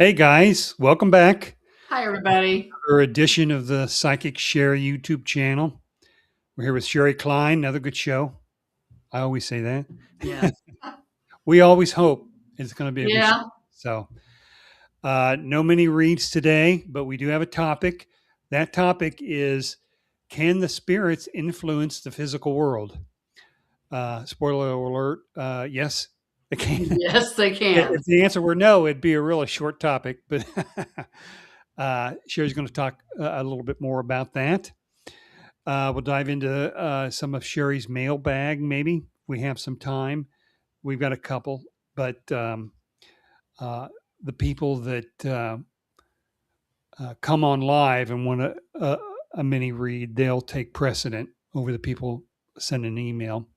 Hey guys, welcome back. Hi, everybody. Another edition of the Psychic Shari YouTube channel. We're here with Sherry Klein, another good show. I always say that. Yes. We always hope it's going to be a good show. Yeah. So, no many reads today, but we do have a topic. That topic is, can the spirits influence the physical world? Spoiler alert, yes, they can. Yes, they If can. the answer were no, it'd be a really short topic, but Sherry's going to talk a little bit more about that. We'll dive into some of Sherry's mailbag, maybe. If we have some time. We've got a couple, but uh, the people that come on live and want a mini read, they'll take precedent over the people sending an email.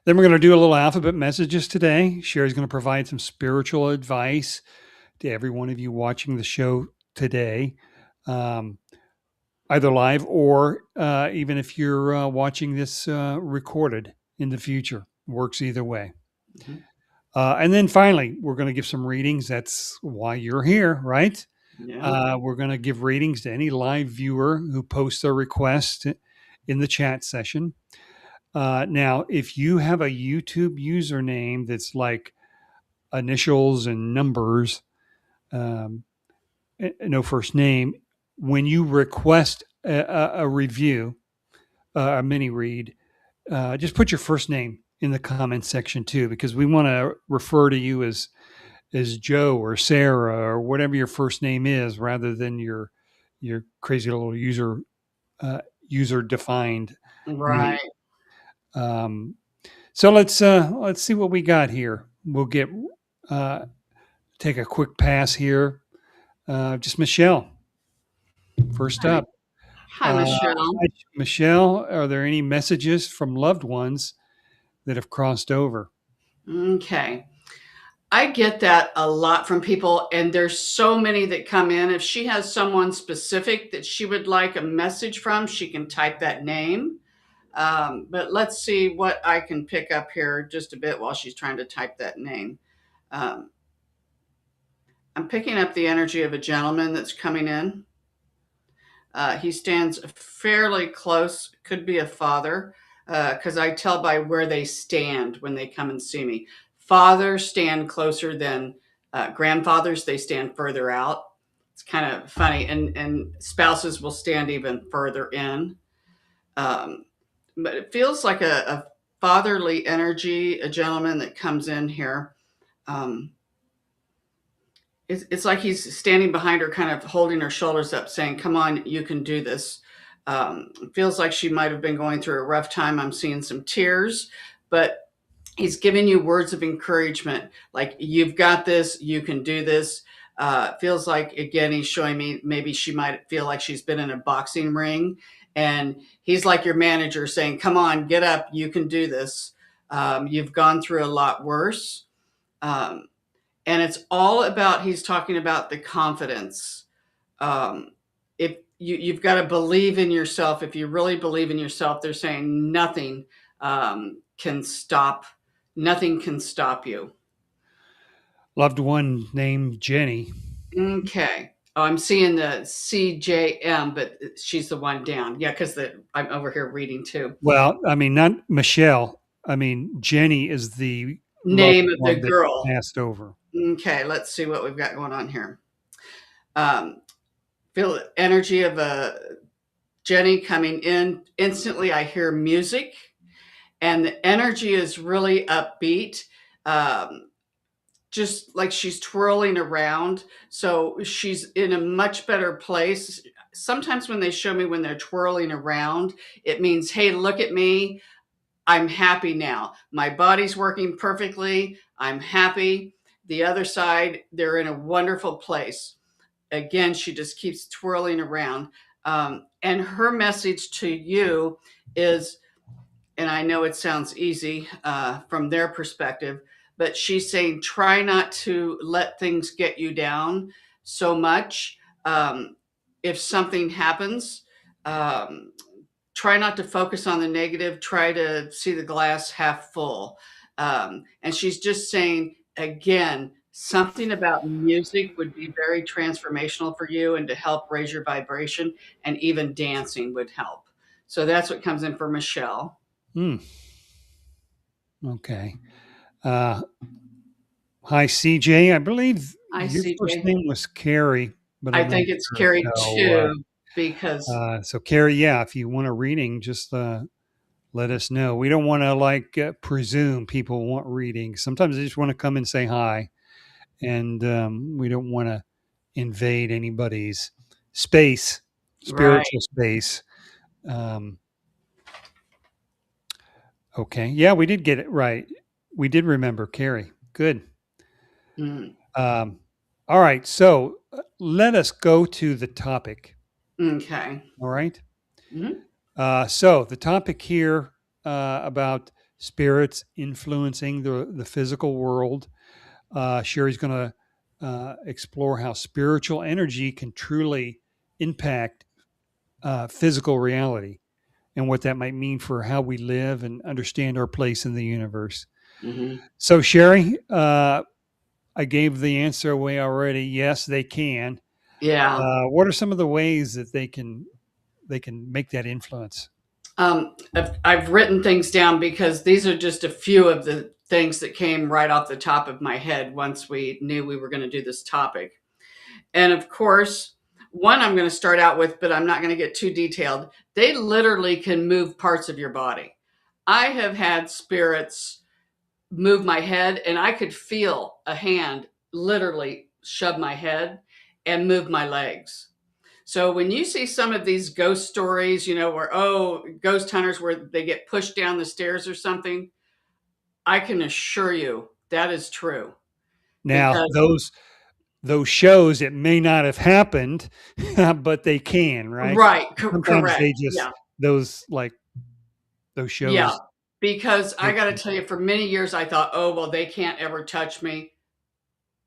Then we're going to do a little alphabet messages today. Sherry's going to provide some spiritual advice to every one of you watching the show today, either live or even if you're watching this recorded in the future. Works either way. Mhm. And then finally, we're going to give some readings. That's why you're here, right? Yeah. We're going to give readings to any live viewer who posts their request in the chat session. Now, if you have a YouTube username that's like initials and numbers, um, no first name, when you request a review, a mini read, just put your first name in the comment section too, because we want to refer to you as Joe or Sarah or whatever your first name is, rather than your crazy little user defined name. Right. Um, so let's see what we got here. We'll get uh, take a quick pass here. Just Michelle, first Hi. up. Hi, Michelle. Hi, Michelle, are there any messages from loved ones that have crossed over? Okay. I get that a lot from people, and there's so many that come in. If she has someone specific that she would like a message from, she can type that name. But let's see what I can pick up here just a bit while she's trying to type that name. Um, I'm picking up the energy of a gentleman that's coming in. He stands fairly close, could be a father, because I tell by where they stand when they come and see me. Fathers stand closer than grandfathers, they stand further out. It's kind of funny. And spouses will stand even further in. Um, but it feels like a fatherly energy, a gentleman that comes in here. Um, it's like he's standing behind her, kind of holding her shoulders up, saying, "Come on, you can do this." Feels like she might have been going through a rough time. I'm seeing some tears, but he's giving you words of encouragement, like, "You've got this. You can do this." Feels like, again, he's showing me maybe she might feel like she's been in a boxing ring, and he's like your manager, saying, "Come on, get up. You can do this. You've gone through a lot worse." Um, and it's all about, he's talking about the confidence. um, if you've got to believe in yourself. If you really believe in yourself, they're saying can stop nothing can stop you. Loved one named Jenny. Okay. Oh, I'm seeing the CJM, but she's the one down. Yeah, because I'm over here reading too. Well, I mean, not Michelle. I mean, Jenny is the loved Name of the one that girl. passed over. Okay, let's see what we've got going on here. um, Feel the energy of a Jenny coming in. Instantly, I hear music, and the energy is really upbeat. Um, just like she's twirling around. So she's in a much better place. Sometimes when they show me when they're twirling around, it means, hey, look at me. I'm happy now. My body's working perfectly. I'm happy. The other side, they're in a wonderful place. Again, she just keeps twirling around. And her message to you is, and I know it sounds easy from their perspective, but she's saying, try not to let things get you down so much. If something happens, um, try not to focus on the negative, try to see the glass half full. And she's just saying, again, something about music would be very transformational for you and to help raise your vibration, and even dancing would help. So that's what comes in for Michelle. Hmm. Okay. Uh, Hi, CJ. I believe I your see, first Jay. name was Carrie, but I I'm not think it's sure. carried So, too because so Carrie, yeah, if you want a reading, just let us know. We don't want to like presume people want readings. Sometimes they just want to come and say hi, and we don't want to invade anybody's space, right. spiritual space. Um, okay, yeah, we did get it right. We did remember Carrie. Good. Mm, Um, all right, so let us go to the topic. okay. All right. Mhm. So the topic here about spirits influencing the physical world. Sherry's going to explore how spiritual energy can truly impact physical reality and what that might mean for how we live and understand our place in the universe. Mhm. So, Sherry, I gave the answer away already. Yes, they can. Yeah. What are some of the ways that they can make that influence? I've written things down because these are just a few of the things that came right off the top of my head once we knew we were going to do this topic. And of course, one I'm going to start out with, but I'm not going to get too detailed. They literally can move parts of your body. I have had spirits move my head, and I could feel a hand literally shove my head and move my legs. So when you see some of these ghost stories, where, oh, ghost hunters where they get pushed down the stairs or something, I can assure you that is true Now, because those shows, it may not have happened, but they can, right? right, Sometimes correct. they just Yeah. those like those Yeah. shows. Because I It, got to tell you, for many years I thought, oh, well, they can't ever touch me.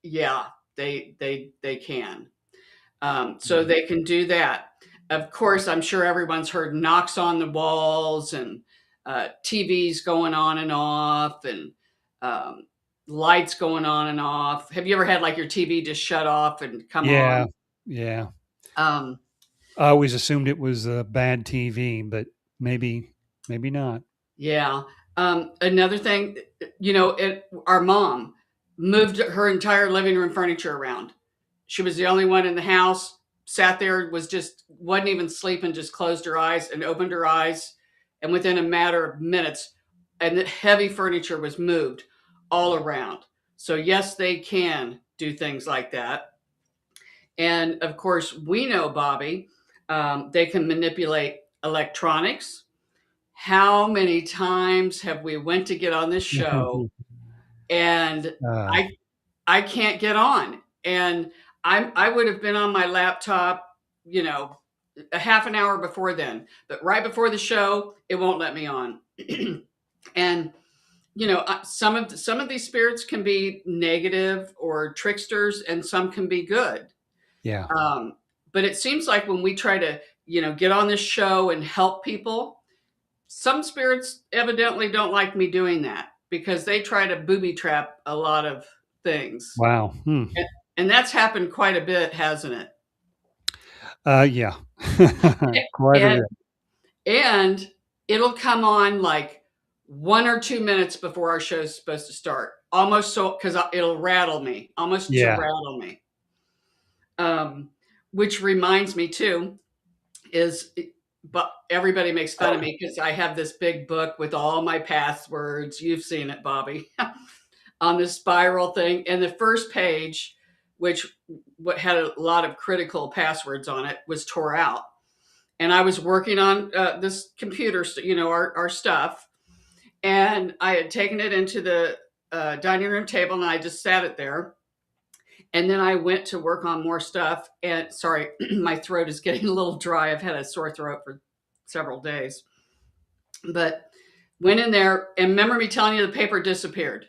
Yeah, they can. So Mhm. they can do that. Of course, I'm sure everyone's heard knocks on the walls and TVs going on and off and um, lights going on and off. Have you ever had like your TV just shut off and come Yeah, on? yeah. Um, I always assumed it was a bad TV, but maybe not. yeah. Another thing, our mom moved her entire living room furniture around. She was the only one in the house, sat there, wasn't even sleeping, just closed her eyes and opened her eyes. And within a matter of minutes, and the heavy furniture was moved all around. So, yes, they can do things like that. And of course, we know, Bobby, they can manipulate electronics. How many times have we went to get on this show and uh, I I can't get on. And I would have been on my laptop, you know, a half an hour before then, but right before the show, it won't let me on. And some of these spirits can be negative or tricksters, and some can be good. yeah. Um, but it seems like when we try to, get on this show and help people, some spirits evidently don't like me doing that because they try to booby trap a lot of things. Wow. Hmm. And that's happened quite a bit, hasn't it? Yeah. Quite a And bit. and it'll come on like 1 or 2 minutes before our show's supposed to start. Almost so because it'll rattle me, almost to Yeah. rattle me. Which reminds me too, is but everybody makes fun of me because I have this big book with all my passwords. You've seen it, Bobby, on the spiral thing. And the first page, which what had a lot of critical passwords on it, was tore out. And I was working on this computer, our stuff, and I had taken it into the dining room table, and I just sat it there. And then I went to work on more stuff. And sorry, my throat is getting a little dry. I've had a sore throat for several days, but went in there and remember me telling you the paper disappeared.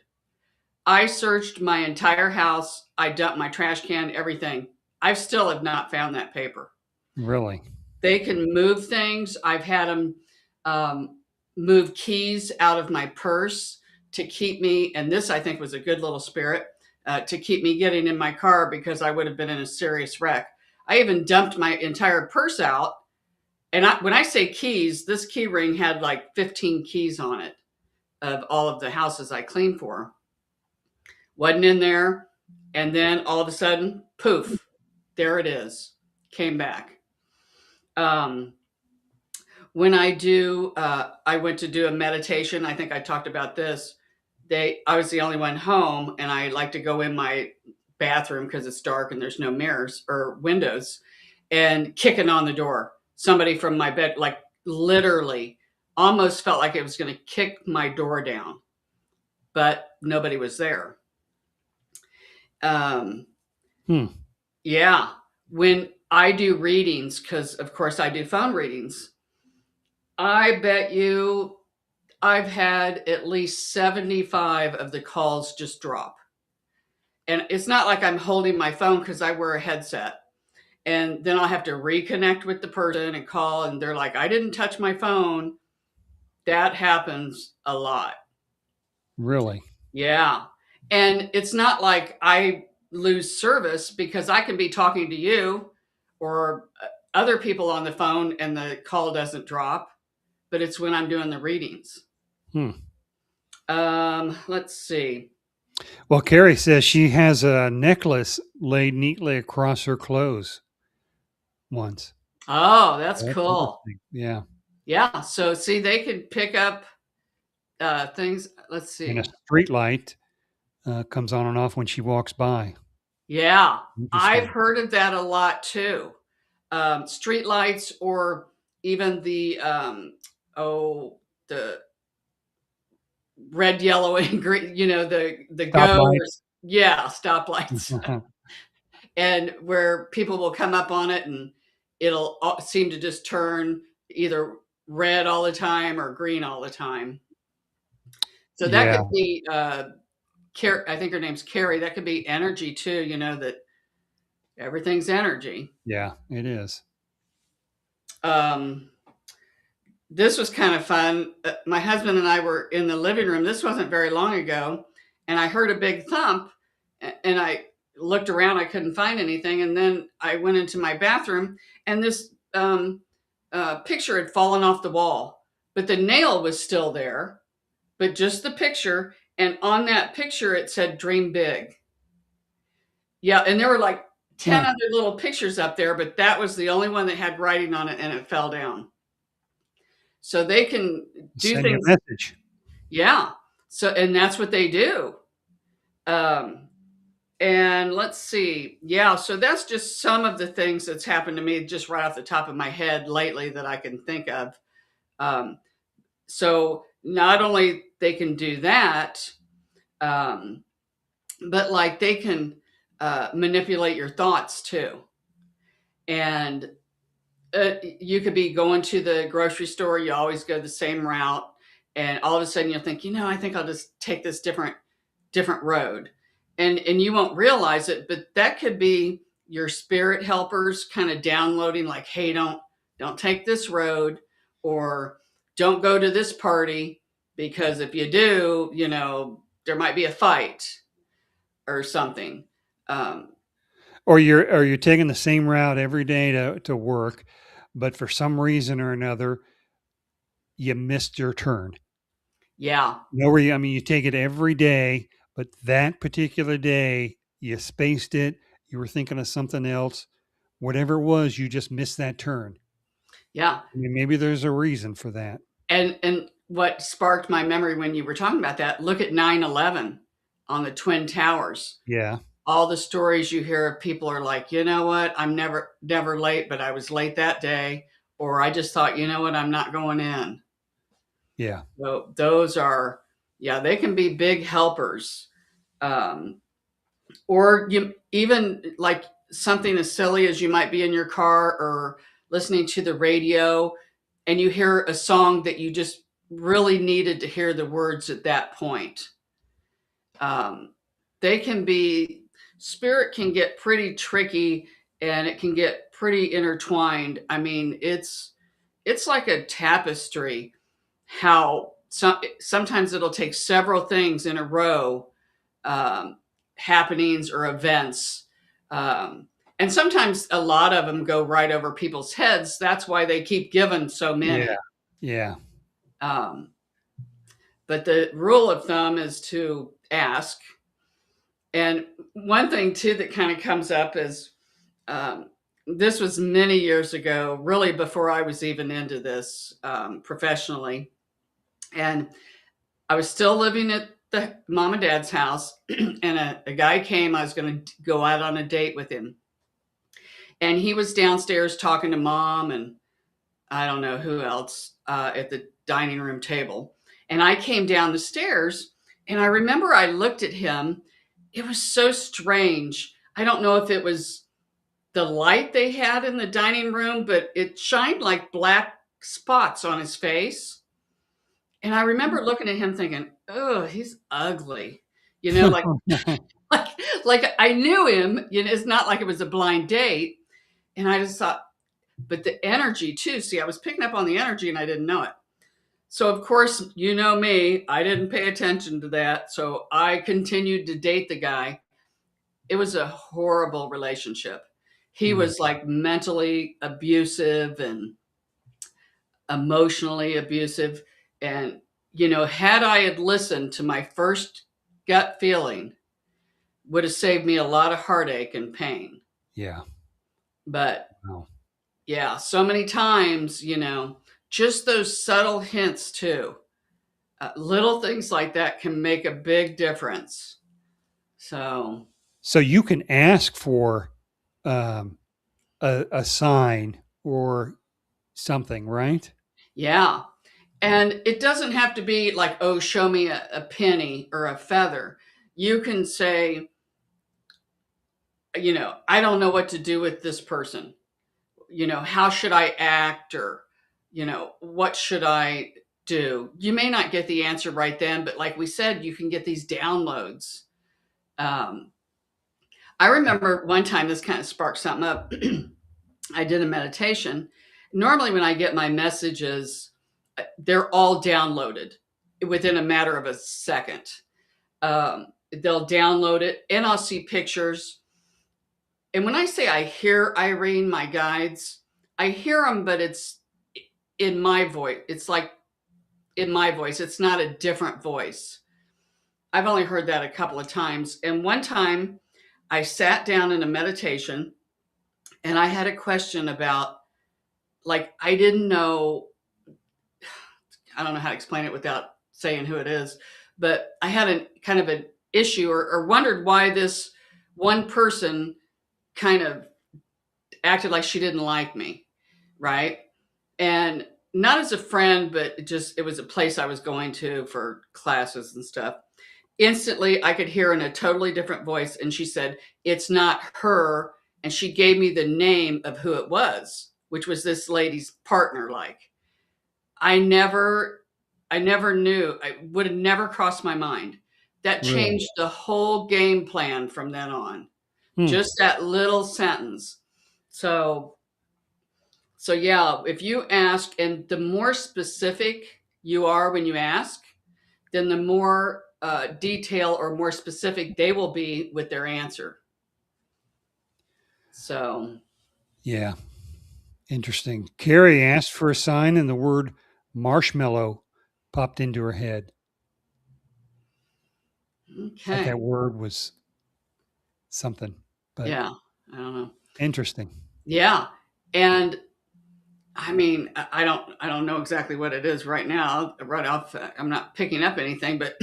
I searched my entire house. I dumped my trash can, everything. I still have not found that paper. Really. They can move things. I've had them move keys out of my purse to keep me. And this, I think, was a good little spirit. to keep me getting in my car because I would have been in a serious wreck. I even dumped my entire purse out. And when I say keys, this key ring had like 15 keys on it of all of the houses I cleaned for. Wasn't in there. And then all of a sudden, poof, there it is. Came back. Um, when I went to do a meditation. I think I talked about this. I was the only one home, and I like to go in my bathroom because it's dark and there's no mirrors or windows, and kicking on the door. Somebody from my bed, like literally, almost felt like it was going to kick my door down, but nobody was there. Um, Hmm. yeah, when I do readings, because of course I do phone readings, I bet you I've had at least 75 of the calls just drop. And it's not like I'm holding my phone because I wear a headset. And then I'll have to reconnect with the person and call, and they're like, I didn't touch my phone. That happens a lot. Really? Yeah. And it's not like I lose service because I can be talking to you or other people on the phone and the call doesn't drop, but it's when I'm doing the readings. Hmm. Let's see. Well, Carrie says she has a necklace laid neatly across her clothes once. Oh, that's That's cool. interesting. Yeah. Yeah. So see, they could pick up things. Let's And a see. street light comes on and off when she walks by. Yeah, I've Interesting. heard of that a lot too. Street lights, or even the red, yellow, and green. The Stoplight. goers. Yeah, stoplights, and where people will come up on it, and it'll seem to just turn either red all the time or green all the time. So that Yeah. could be I think her name's Carrie. That could be energy too. That everything's energy. Yeah, it is. Um, this was kind of fun. My husband and I were in the living room. This wasn't very long ago, and I heard a big thump, and I looked around. I couldn't find anything, and then I went into my bathroom, and this picture had fallen off the wall, but the nail was still there, but just the picture. And on that picture, it said "Dream Big." Yeah, and there were like 10 Huh. other little pictures up there, but that was the only one that had writing on it, and it fell down. So they can do Send you a things. message. Yeah. So, and that's what they do. Um, and let's see. Yeah. So that's just some of the things that's happened to me just right off the top of my head lately that I can think of. Um, so not only they can do that, um, but like they can manipulate your thoughts too. And you could be going to the grocery store. You always go the same route, and all of a sudden you'll think, I think I'll just take this different road, and you won't realize it, but that could be your spirit helpers kind of downloading, like, hey, don't take this road, or don't go to this party because if you do, there might be a fight or something. Um, Or you're taking the same route every day to work, but for some reason or another, you missed your turn. yeah, I mean, you take it every day, but that particular day, you spaced it. You were thinking of something else. Whatever it was, you just missed that turn. yeah. I mean, maybe there's a reason for that. And what sparked my memory when you were talking about that, look at 9/11 on the Twin Towers. Yeah. All the stories you hear of people are like, you know what, I'm never late, but I was late that day. Or I just thought, you know what, I'm not going in. Yeah. So those are, yeah, they can be big helpers. Um, or you even like something as silly as you might be in your car or listening to the radio, and you hear a song that you just really needed to hear the words at that point. um, they can be Spirit can get pretty tricky, and it can get pretty intertwined. I mean, it's like a tapestry, how sometimes it'll take several things in a row, um, happenings or events. And sometimes a lot of them go right over people's heads. That's why they keep giving so Yeah. many. Yeah. Um, but the rule of thumb is to ask. And one thing too that kind of comes up is, this was many years ago, really before I was even into this professionally. And I was still living at the mom and dad's house, and a guy came. I was going to go out on a date with him. And he was downstairs talking to mom and I don't know who else at the dining room table. And I came down the stairs, and I remember I looked at him. It was so strange. I don't know if it was the light they had in the dining room, but it shined like black spots on his face. And I remember looking at him thinking, oh, he's ugly. You know, like, like I knew him. You know, it's not like it was a blind date. And I just thought, but the energy too. See, I was picking up on the energy and I didn't know it. So, of course, you know me, I didn't pay attention to that. So I continued to date the guy. It was a horrible relationship. He Mm. was like mentally abusive and emotionally abusive. And, you know, had I had listened to my first gut feeling, would have saved me a lot of heartache and pain. Yeah. But Wow. yeah, so many times, you know, just those subtle hints too. Little things like that can make a big difference. So, So you can ask for um, a sign or something, right? yeah. And it doesn't have to be like, oh, show me a penny or a feather. You can say, you know, I don't know what to do with this person. You know, how should I act? Or, you know, what should I do? You may not get the answer right then, but like we said, you can get these downloads. Um, I remember one time this kind of sparked something up. I did a meditation. Normally, when I get my messages, they're all downloaded within a matter of a second. They'll download it, and I'll see pictures. And when I say I hear Irene, my guides, I hear them, but it's in my voice. It's like in my voice. It's not a different voice. I've only heard that a couple of times. And one time I sat down in a meditation and I had a question about, like, I didn't know, I don't know how to explain it without saying who it is, but I had a kind of an issue, or wondered why this one person kind of acted like she didn't like me, right? And not as a friend, but it was a place I was going to for classes and stuff. Instantly, I could hear in a totally different voice, and she said, "It's not her." And she gave me the name of who it was, which was this lady's partner. Like, I never, I never knew. I would have never crossed my mind. That Really? changed the whole game plan from then on. Hmm. Just that little sentence. So, so yeah, if you ask, and the more specific you are when you ask, then the more detail or more specific they will be with their answer. So, Yeah. Interesting. Carrie asked for a sign, and the word marshmallow popped into her head. Thought okay. that word was something, but Yeah. I don't know. interesting. Yeah. And I mean, I don't know exactly what it is right now. Right off, I'm not picking up anything, but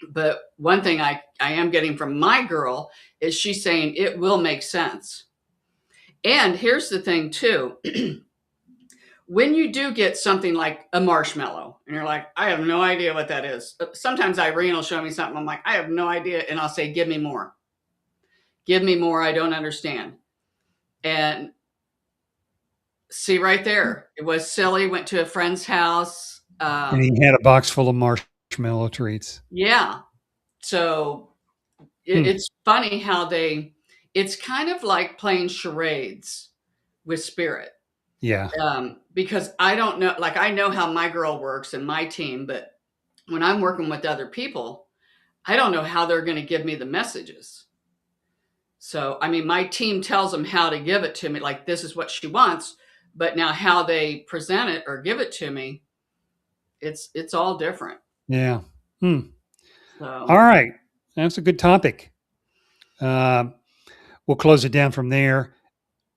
but one thing I am getting from my girl is she's saying it will make sense. And here's the thing too. When you do get something like a marshmallow and you're like, I have no idea what that is. Sometimes Irene will show me something. I'm like, I have no idea. And I'll say, give me more. Give me more. I don't understand. And see right there, it was silly. Went to a friend's house. And he had a box full of marshmallow treats. Yeah. So Hmm. it's funny how it's kind of like playing charades with spirit. Yeah. Because I don't know, like I know how my girl works and my team, but when I'm working with other people, I don't know how they're going to give me the messages. So, I mean, my team tells them how to give it to me, like this is what she wants, but now how they present it or give it to me, it's all different. Yeah. Hmm. All So, right. That's a good topic. Uh, we'll close it down from there.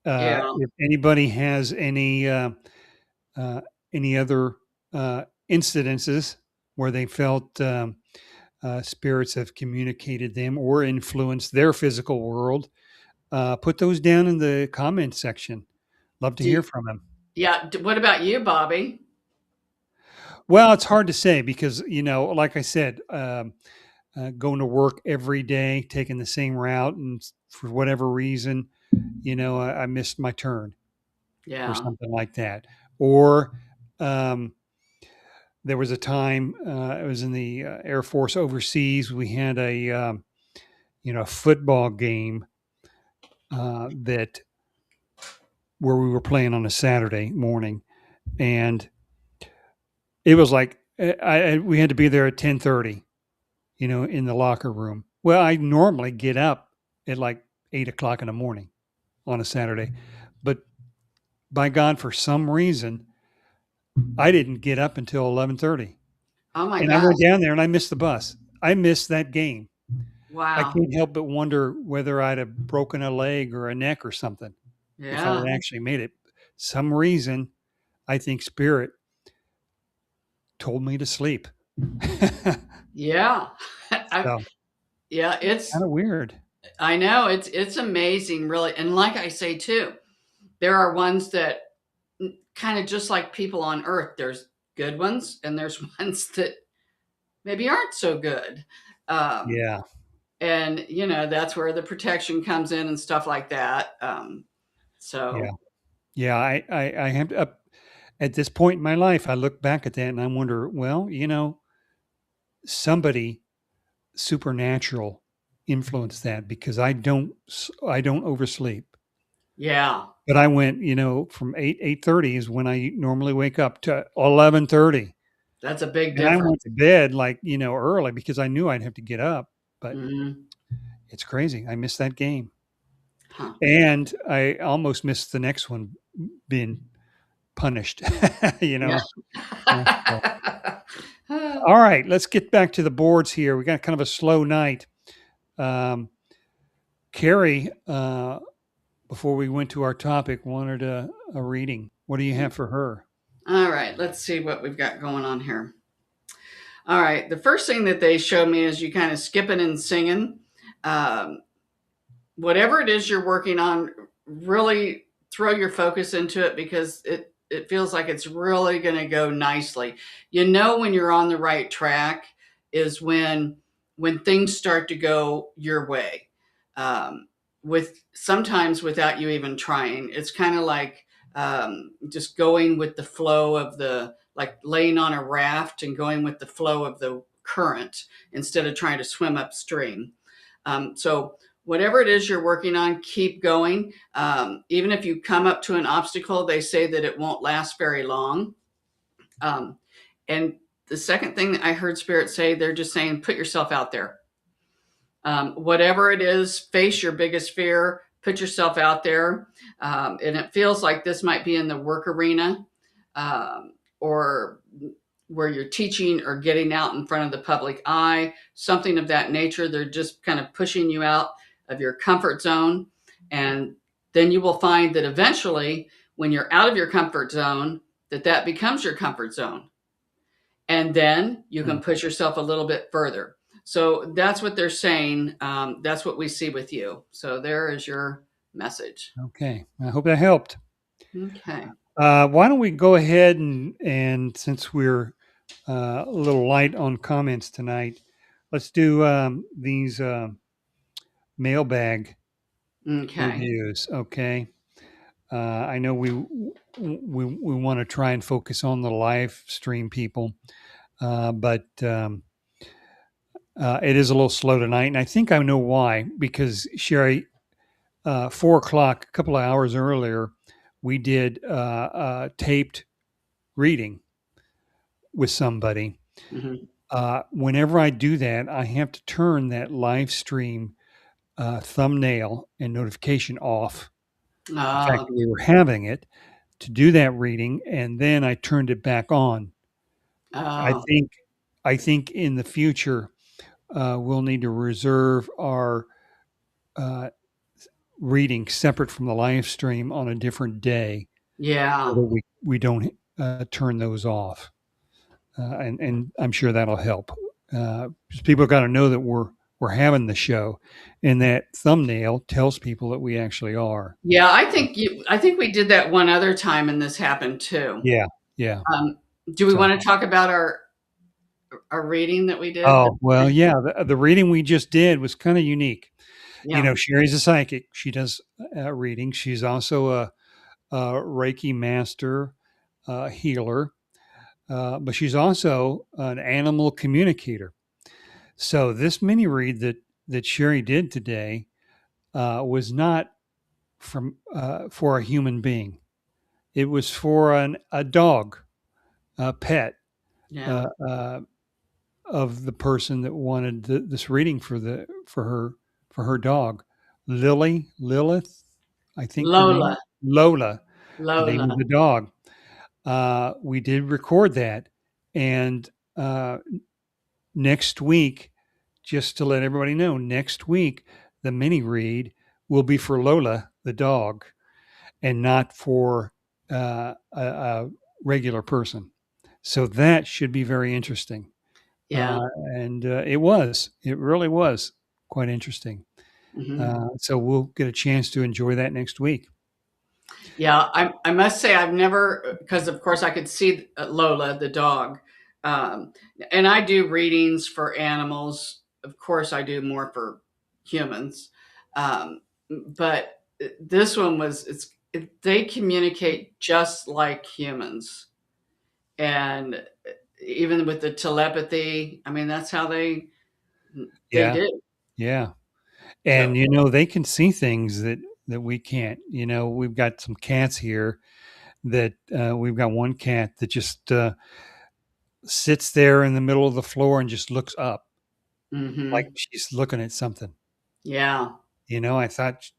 yeah. If anybody has uh, any other incidences where they felt spirits have communicated them or influenced their physical world, put those down in the comment section. Love to hear Do, from them. yeah. What about you, Bobby? Well, it's hard to say because, like I said, going to work every day, taking the same route, and for whatever reason, I missed my turn or Yeah. something like that. Or um, there was a time I was in the Air Force overseas. We had a football game that where we were playing on a Saturday morning, and it was like we had to be there at 10:30. In the locker room. Well, I normally get up at like 8 o'clock in the morning on a Saturday, but by God, for some reason, I didn't get up until 11:30, Oh my and I gosh. went down there and I missed the bus. I missed that game. I Wow. can't help but wonder whether I'd have broken a leg or a neck or something if I Yeah. would actually made it. Some reason, I think spirit told me to sleep. Yeah. I, So yeah, kind of weird. I know it's amazing really. And like I say too, there are ones that kind of just like people on earth, there's good ones and there's ones that maybe aren't so good. Um, Yeah, and that's where the protection comes in and stuff like that. yeah, So yeah. I have at this point in my life, I look back at that and I wonder, well, somebody supernatural influenced that because I don't oversleep. yeah, But I went, from 8:30 is when I normally wake up to 11:30. that's a big And I went difference. to bed like, early because I knew I'd have to get up. But Hmm. it's crazy. I missed that game. Huh. And I almost missed the next one being punished, you Yeah. know. So all right, let's get back to the boards here. We got kind of a slow night. Um, Carrie, before we went to our topic, wanted a reading. What do you have for her? All right, let's see what we've got going on here. All right, the first thing that they show me is you kind of skipping and singing. Um, Whatever it is you're working on, really throw your focus into it because it feels like it's really going to go nicely. When you're on the right track is when things start to go your way. Um, with sometimes without you even trying, it's kind of like just going with the flow of the like laying on a raft and going with the flow of the current instead of trying to swim upstream. So whatever it is you're working on, keep going. Even if you come up to an obstacle, they say that it won't last very long. Um, and the second thing that I heard Spirit say, they're just saying, put yourself out there. Whatever it is, face your biggest fear, put yourself out there. And it feels like this might be in the work arena or where you're teaching or getting out in front of the public eye, something of that nature. They're just kind of pushing you out of your comfort zone. And then you will find that eventually, when you're out of your comfort zone, that becomes your comfort zone. And then you Hmm. can push yourself a little bit further. So that's what they're saying. That's what we see with you. So there is your message. Okay, I hope that helped. Okay. Why don't we go ahead and since we're a little light on comments tonight, let's do these mailbag Okay. reviews. Okay. I know we want to try and focus on the live stream people, but it is a little slow tonight, and I think I know why. Because Sherry, 4 o'clock, a couple of hours earlier, we did taped reading with somebody, Mhm. Whenever I do that, I have to turn that live stream thumbnail and notification off. The fact Oh, that we were having it to do that reading, and then I turned it back on. I oh, think I think in the future we'll need to reserve our uh, reading separate from the live stream on a different day, so yeah. that we don't turn those off, and I'm sure that'll help. 'Cause people got to know that we're having the show, and that thumbnail tells people that we actually are. Yeah, I think we did that one other time and this happened too. Yeah, yeah. Um, do we So, want to talk about our reading that we did? oh well, yeah. The reading we just did was kind of unique. You Yeah. know, Sherry's a psychic. She does readings. She's also a Reiki master, healer, but she's also an animal communicator. So this mini read that Sherry did today was not from for a human being. It was for a dog, a pet Yeah. uh, uh, of the person that wanted this reading for her dog, Lilith. I think the Lola. name Lola, the name Lola. of the dog. We did record that, and next week, just to let everybody know, next week the mini read will be for Lola the dog, and not for a regular person. So that should be very interesting. Yeah. And it really was quite interesting. Hmm. So we'll get a chance to enjoy that next week. Yeah, I must say I've never, because of course I could see Lola, the dog, um, and I do readings for animals. Of course, I do more for humans, um, but this one was they communicate just like humans, and even with the telepathy, I mean that's how they Yeah, do. yeah, So, and they can see things that we can't. We've got some cats here that we've got one cat that just sits there in the middle of the floor and just looks up like hmm, she's looking at something. yeah, I thought,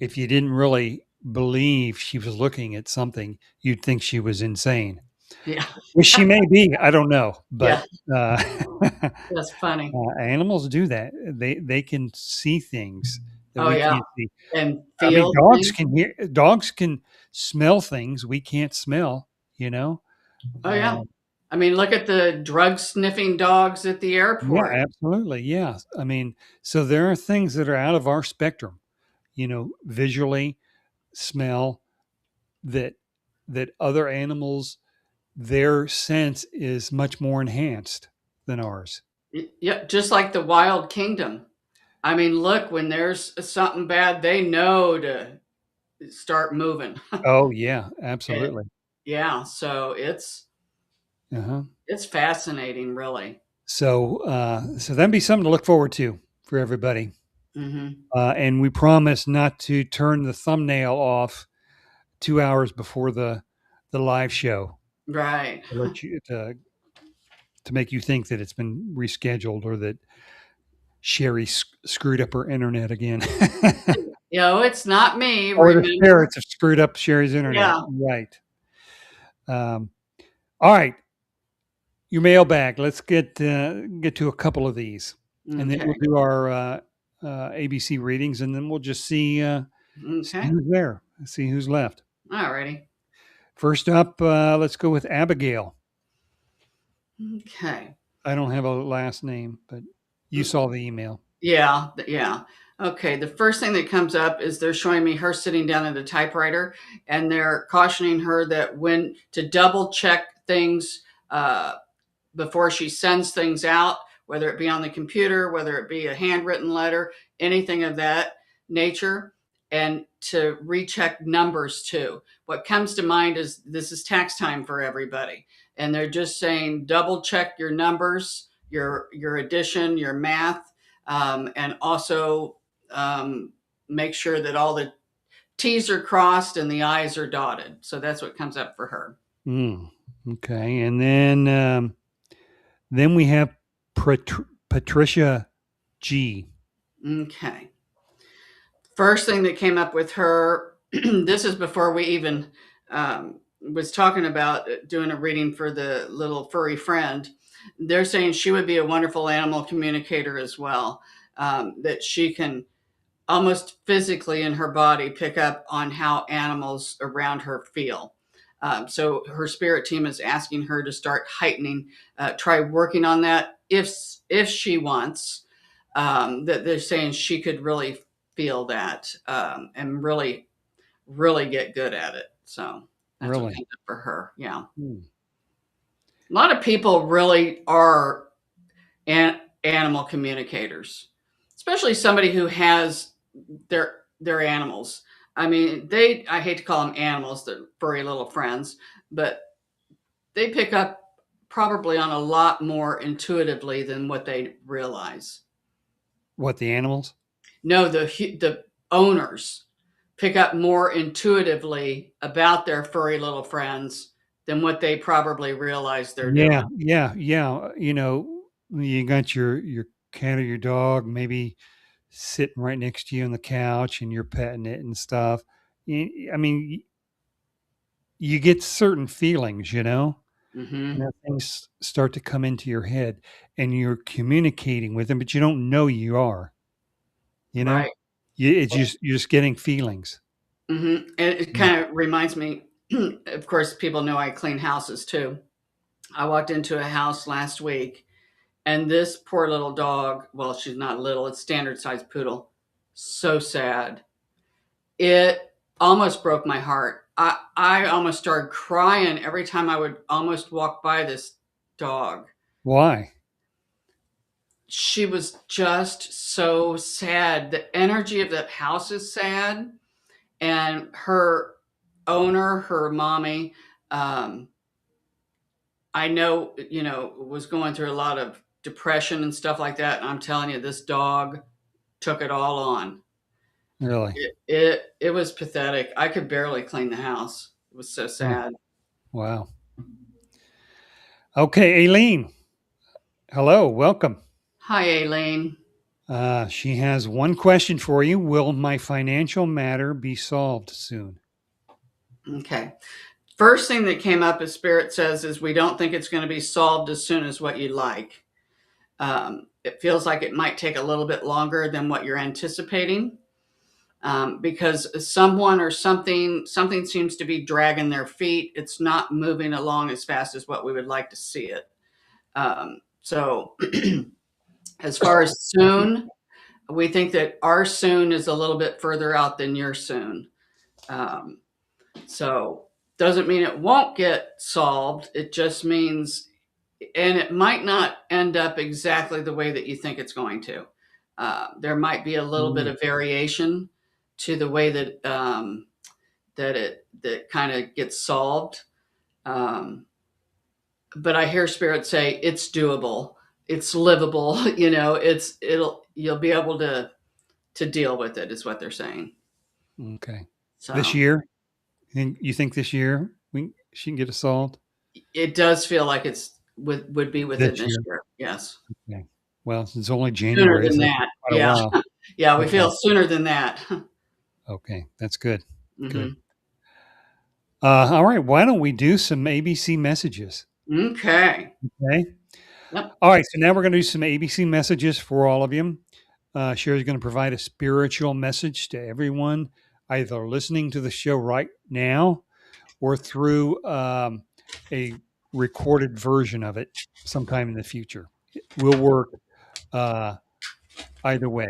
if you didn't really believe she was looking at something, you'd think she was insane. yeah, Which she may be, I don't know, but yeah, uh, that's funny. animals do that. They can see things that Oh we yeah, can't see. and I mean, feel things. dogs can smell things we can't smell, you know? Oh, yeah. Uh, I mean, look at the drug sniffing dogs at the yeah, airport. absolutely. Yeah. I mean, so there are things that are out of our spectrum, visually, smell, that other animals, their sense is much more enhanced than ours. Yeah, just like the wild kingdom. I mean, look, when there's something bad, they know to start moving. Oh yeah, And absolutely. yeah, so Uh-huh. it's fascinating, really. So that'd be something to look forward to for everybody. Hmm. And we promise not to turn the thumbnail off 2 hours before the live show Right. to let you to make you think that it's been rescheduled or that Sherry screwed up her internet again. It's not me, Or the remember? spirits have screwed up Sherry's internet. Yeah. Right. Um, all right. Your mailbag. Let's get to a couple of these, and then Okay. we'll do our ABC readings, and then we'll just see Okay. who's there, see who's left. All righty. First up, let's go with Abigail. Okay. I don't have a last name, but you saw the email. Yeah, yeah. Okay, the first thing that comes up is they're showing me her sitting down at a typewriter, and they're cautioning her that when to double check things uh, before she sends things out, whether it be on the computer, whether it be a handwritten letter, anything of that nature, and to recheck numbers too. What comes to mind is this is tax time for everybody, and they're just saying double check your numbers, your addition, your math, and also make sure that all the T's are crossed and the I's are dotted. So that's what comes up for her. Mm, okay, and then Then we have Patricia G. Okay. First thing that came up with her, this is before we even was talking about doing a reading for the little furry friend. They're saying she would be a wonderful animal communicator as well, that she can almost physically in her body pick up on how animals around her feel. So her spirit team is asking her to start heightening, try working on that if she wants. That they're saying she could really feel that, and really get good at it. So that's what Really? comes up for her. Yeah, Hmm. a lot of people really are animal communicators, especially somebody who has their animals. I mean, I hate to call them animals, they're furry little friends, but they pick up probably on a lot more intuitively than what they realize. What, the animals? No, the owners pick up more intuitively about their furry little friends than what they probably realize they're Yeah, doing. yeah, yeah. You got your cat or your dog maybe sitting right next to you on the couch, and you're petting it and stuff. I mean, you get certain feelings, and Hmm. then things start to come into your head, and you're communicating with them, but you don't know you are. You know, Right. you're just getting feelings. Hmm. And it Mm. kind of reminds me, of course, people know I clean houses too. I walked into a house last week, and this poor little dog, well, she's not little, it's standard sized poodle, so sad. It almost broke my heart. I almost started crying every time I would almost walk by this dog. Why? She was just so sad. The energy of that house is sad. And her owner, her mommy, um, I know, was going through a lot of depression and stuff like that. And I'm telling you, this dog took it all on. Really? It was pathetic. I could barely clean the house. It was so Oh, sad. wow. Okay, Aileen. Hello, welcome. Hi, Aileen. She has one question for you. Will my financial matter be solved soon? Okay. First thing that came up as Spirit says is we don't think it's going to be solved as soon as what you'd like. It feels like it might take a little bit longer than what you're anticipating, because someone or something seems to be dragging their feet. It's not moving along as fast as what we would like to see it. So, as far as soon, we think that our soon is a little bit further out than your soon. Um, so, doesn't mean it won't get solved. It just means, and it might not end up exactly the way that you think it's going to. There might be a little bit Mm, of variation to the way that kind of gets solved. Um, but I hear spirit say it's doable, it's livable. You'll be able to deal with it. Is what they're saying. okay. This So year? You think this year she can get it solved? it does feel like it's would be within This this year. year. Yes, Okay. Well, it's only sooner January, than so that's that. quite a Yeah, while. yeah. We Okay. feel sooner than that. Okay. That's good. Good. Hmm. All right. Why don't we do some ABC messages? Okay. Okay. Yep. All right. So now we're going to do some ABC messages for all of you. Sherry's going to provide a spiritual message to everyone, either listening to the show right now or through a recorded version of it sometime in the future. Will work uh, either way.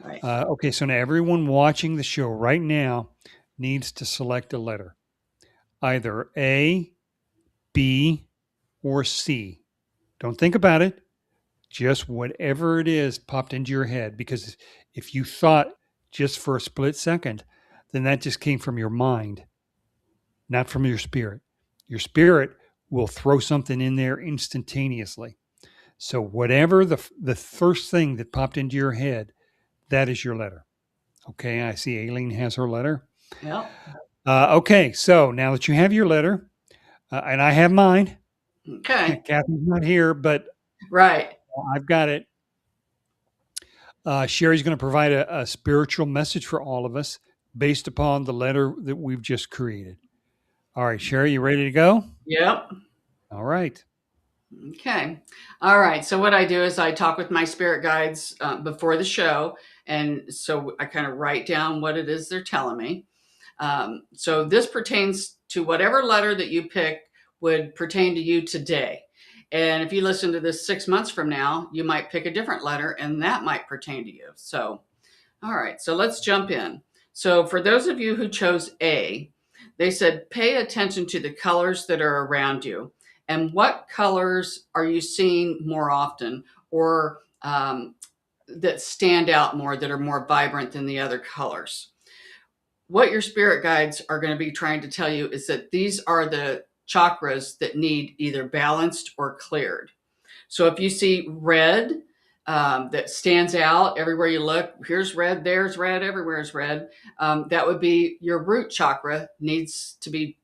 Right. Okay, so now everyone watching the show right now needs to select a letter, either A, B, or C. Don't think about it. Just whatever it is popped into your head. Because if you thought just for a split second, then that just came from your mind, not from your spirit. Your spirit will throw something in there instantaneously. So whatever the first thing that popped into your head, that is your letter. Okay, I see Aileen has her letter. Yep. Okay, so now that you have your letter, and I have mine, Okay. Kathy's not here, but Right. I've got it. Sherry's going to provide a spiritual message for all of us based upon the letter that we've just created. All right, Sherry, you ready to go? Yep. All right. Okay. All right. So what I do is I talk with my spirit guides before the show, and so I kind of write down what it is they're telling me. So this pertains to whatever letter that you pick would pertain to you today. And if you listen to this 6 months from now, you might pick a different letter, and that might pertain to you. So, all right. So let's jump in. So for those of you who chose A, they said pay attention to the colors that are around you. And what colors are you seeing more often, or that stand out more, that are more vibrant than the other colors? What your spirit guides are going to be trying to tell you is that these are the chakras that need either balanced or cleared. So if you see red that stands out everywhere you look, here's red, there's red, everywhere is red, that would be your root chakra needs to be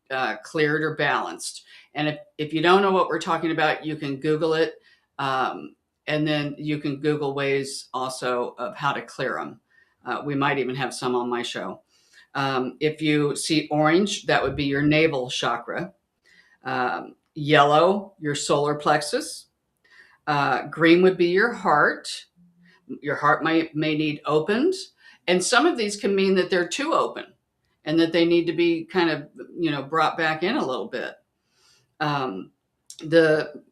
cleared or balanced. And if you don't know what we're talking about, you can Google it. And then you can Google ways also of how to clear them. We might even have some on my show. If you see orange, that would be your navel chakra. Yellow, your solar plexus. Green would be your heart. Your heart may need opened. And some of these can mean that they're too open and that they need to be kind of, brought back in a little bit. The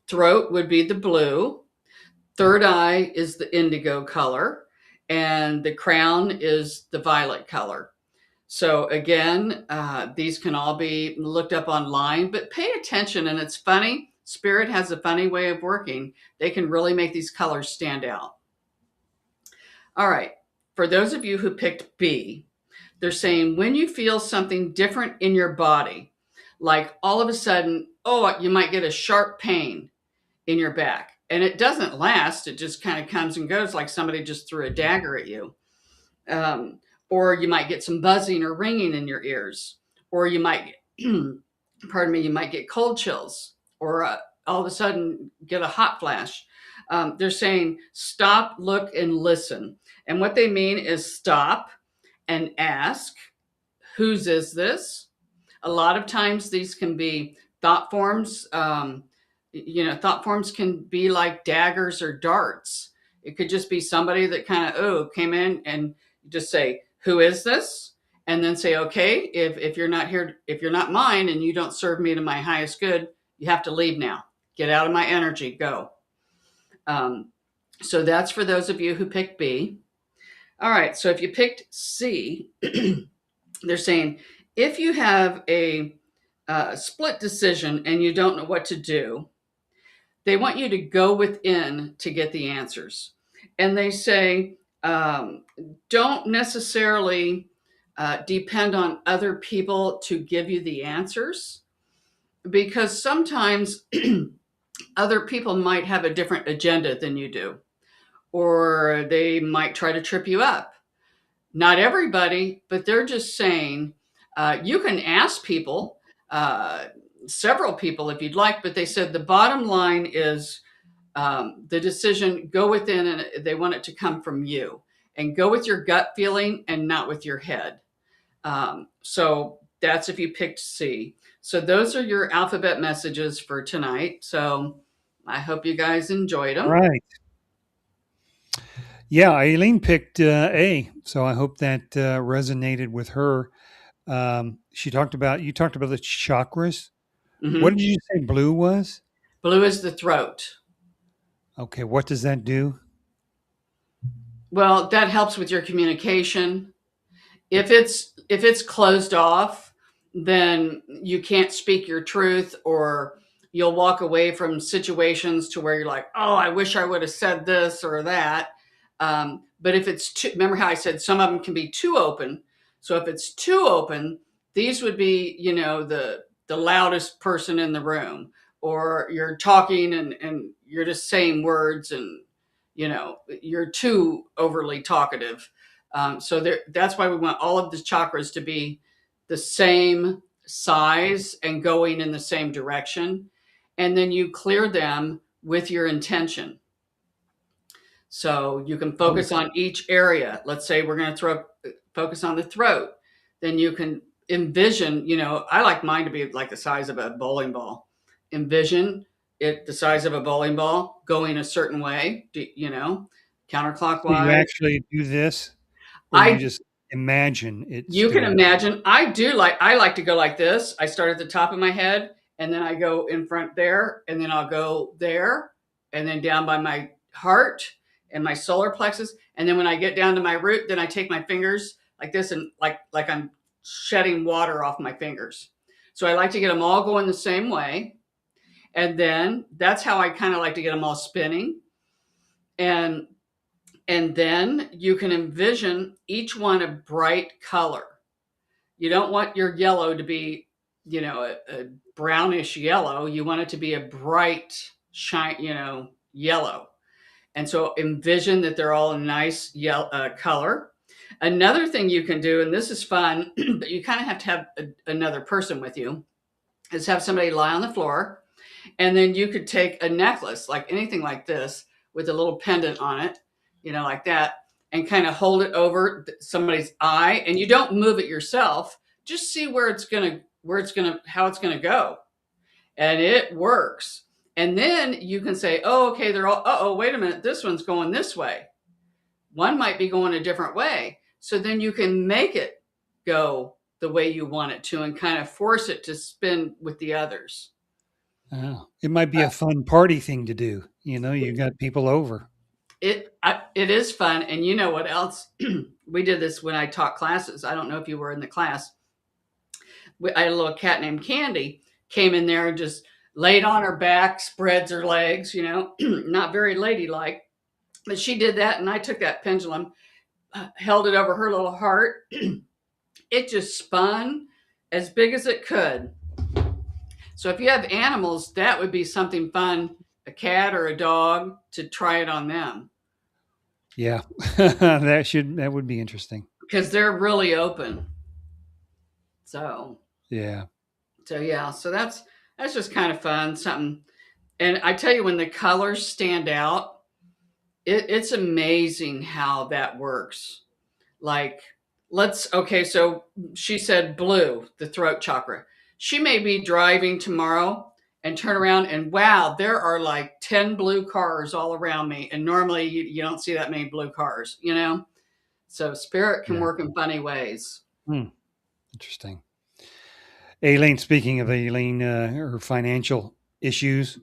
throat would be the blue. Third eye is the indigo color. And the crown is the violet color. So again, these can all be looked up online, but pay attention. And it's funny. Spirit has a funny way of working. They can really make these colors stand out. All right. For those of you who picked B, they're saying when you feel something different in your body, like all of a sudden, oh, you might get a sharp pain in your back. And it doesn't last. It just kind of comes and goes like somebody just threw a dagger at you. Or you might get some buzzing or ringing in your ears, or you might, pardon me, you might get cold chills, or all of a sudden get a hot flash. They're saying stop, look, and listen. And what they mean is stop and ask, whose is this? A lot of times these can be thought forms. Thought forms can be like daggers or darts. It could just be somebody that kind of, came in, and just say, who is this? And then say, okay, if you're not here, if you're not mine and you don't serve me to my highest good, you have to leave now. Get out of my energy, go. So that's for those of you who picked B. All right, so if you picked C, they're saying if you have a split decision and you don't know what to do, they want you to go within to get the answers. And they say, don't necessarily depend on other people to give you the answers, because sometimes other people might have a different agenda than you do, or they might try to trip you up. Not everybody, but they're just saying you can ask people, several people if you'd like, but they said the bottom line is the decision, go within, and they want it to come from you, and go with your gut feeling and not with your head. So that's if you picked C. So those are your alphabet messages for tonight. So I hope you guys enjoyed All them. right. Yeah, Aileen picked A, so I hope that resonated with her. You talked about the chakras. What Mm-hmm. did you say blue was? Blue is the throat. Okay, what does that do? Well, that helps with your communication. If it's closed off, then you can't speak your truth, or you'll walk away from situations to where you're like, oh, I wish I would have said this or that. But if it's too, remember how I said some of them can be too open. So if it's too open, these would be, the loudest person in the room, or you're talking and you're just saying words, and you're too overly talkative. That's why we want all of the chakras to be the same size and going in the same direction. and then you clear them with your intention. So you can Oh, focus on each area. Let's say we're going to focus on the throat. Then you can envision, I like mine to be like the size of a bowling ball. Envision it the size of a bowling ball going a certain way, so you counterclockwise. actually do this, or you I just imagine it's You can doing it? imagine. I like to go like this. I start at the top of my head and then I go in front there and then I'll go there and then down by my heart and my solar plexus. And then when I get down to my root, then I take my fingers like this and like I'm shedding water off my fingers. So I like to get them all going the same way. And then that's how I kind of like to get them all spinning. And then you can envision each one a bright color. You don't want your yellow to be, a brownish yellow. You want it to be a bright shine, yellow. And so envision that they're all a nice yellow color. Another thing you can do, and this is fun, but you kind of have to have another person with you, is have somebody lie on the floor, and then you could take a necklace, like anything like this, with a little pendant on it, like that, and kind of hold it over somebody's eye. And you don't move it yourself. Just see how it's gonna go, and it works. And then you can say, "Oh, okay, they're all. Oh, wait a minute, this one's going this way. One might be going a different way." So then you can make it go the way you want it to, and kind of force it to spin with the others. Oh, it might be a fun party thing to do. You got people over. It is fun, and you know what else? We did this when I taught classes. I don't know if you were in the class. I had a little cat named Candy came in there and just laid on her back, spreads her legs. Not very ladylike, but she did that, and I took that pendulum, held it over her little heart. It just spun as big as it could. So if you have animals, that would be something fun, a cat or a dog, to try it on them. Yeah, that would be interesting. Because they're really open. So Yeah. yeah, so that's just kind of fun, something. And I tell you, when the colors stand out, it's amazing how that works. Like, okay, so she said blue, the throat chakra. She may be driving tomorrow and turn around and wow, there are like 10 blue cars all around me. And normally you don't see that many blue cars. So spirit can Yeah. work in funny ways. Hmm. Interesting. Aileen, speaking of Aileen, her financial issues,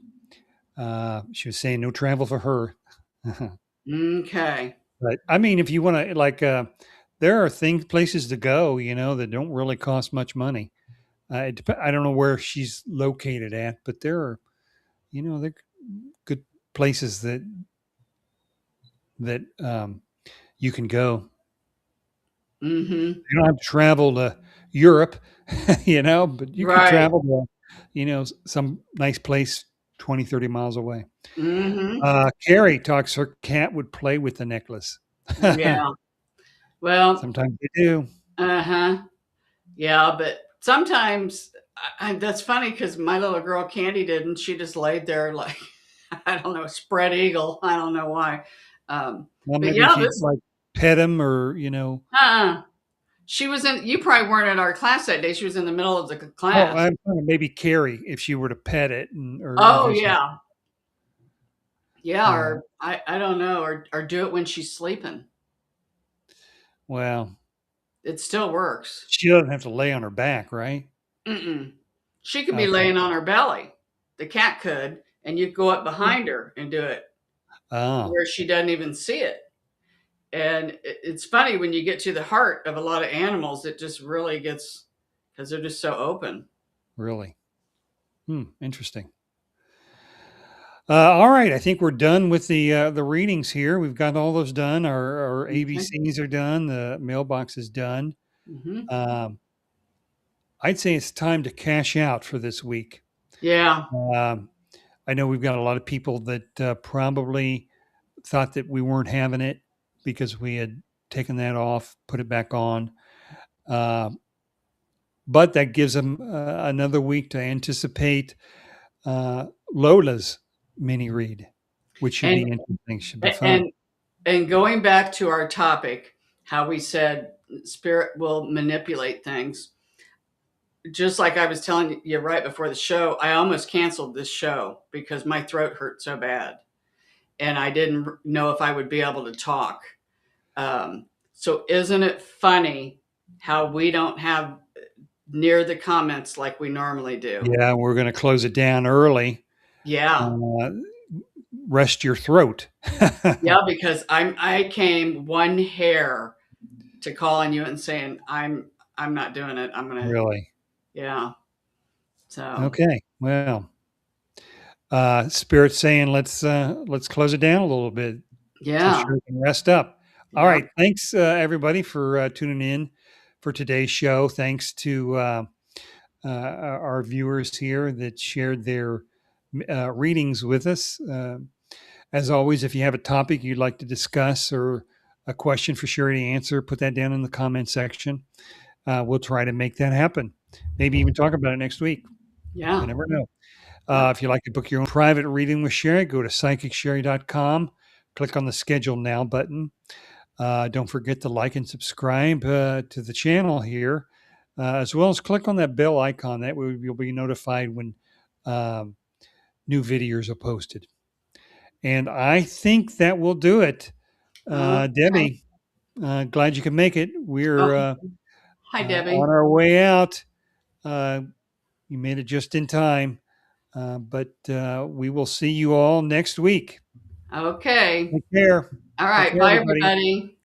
she was saying no travel for her. Okay. But I mean, if you want to, like, there are places to go, that don't really cost much money. I don't know where she's located at, but there are good places that you can go. Mm-hmm. You don't have to travel to Europe, but you could Right. travel to, some nice place 20, 30 miles away. Mm-hmm. Carrie talks her cat would play with the necklace. Yeah. Well, Sometimes they do. uh-huh. Yeah, but sometimes that's funny because my little girl Candy didn't. She just laid there like I don't know, spread eagle. I don't know why. Well, But maybe if yeah, you this like pet them or, uh she was in. You probably weren't at our class that day. She was in the middle of the oh, class. I'm thinking maybe Carrie if she were to pet it or Oh introduce it. yeah, yeah. Uh, Or I don't know, or do it when she's sleeping. well, It still works. she doesn't have to lay on her back, right? Mm-mm. She could be Okay. laying on her belly. The cat could, and you go up behind her and do it Oh, where she doesn't even see it. And it's funny when you get to the heart of a lot of animals, it just really gets because they're just so open. really? Interesting. All right, I think we're done with the readings here. We've got all those done. Our Okay. ABCs are done. The mailbox is done. Hmm. Um, I'd say it's time to cash out for this week. Yeah. Um, I know we've got a lot of people that probably thought that we weren't having it because we had taken that off, put it back on. Uh, but that gives them another week to anticipate Lola's mini read, which should be And interesting. Should be fun. and and going back to our topic, how we said spirit will manipulate things. Just like I was telling you right before the show, I almost canceled this show because my throat hurt so bad, and I didn't know if I would be able to talk. So isn't it funny how we don't have near the comments like we normally do? Yeah, we're going to close it down early. Yeah. Uh, rest your throat. Yeah, because I came one hair to calling you and saying I'm not doing it. I'm gonna Really? yeah. So Okay. Well, Spirit's saying let's close it down a little bit so yeah. sure can rest up. All Yeah. right. Thanks everybody for tuning in for today's show. Thanks to our viewers here that shared their readings with us. As always, if you have a topic you'd like to discuss or a question for Sherry to answer, put that down in the comment section. We'll try to make that happen. Maybe even talk about it next week. You Yeah. never know. Yeah. If you'd like to book your own private reading with Sherry, go to psychicshari.com, click on the schedule now button. Don't forget to like and subscribe to the channel here, as well as click on that bell icon. That way you'll be notified when um, new videos are posted. And I think that will do it. Okay. Debbie, glad you could make it. We're Oh, hi on Debbie. our way out. You made it just in time. But we will see you all next week. Okay. Take care. All Take right. care, Bye everybody. everybody.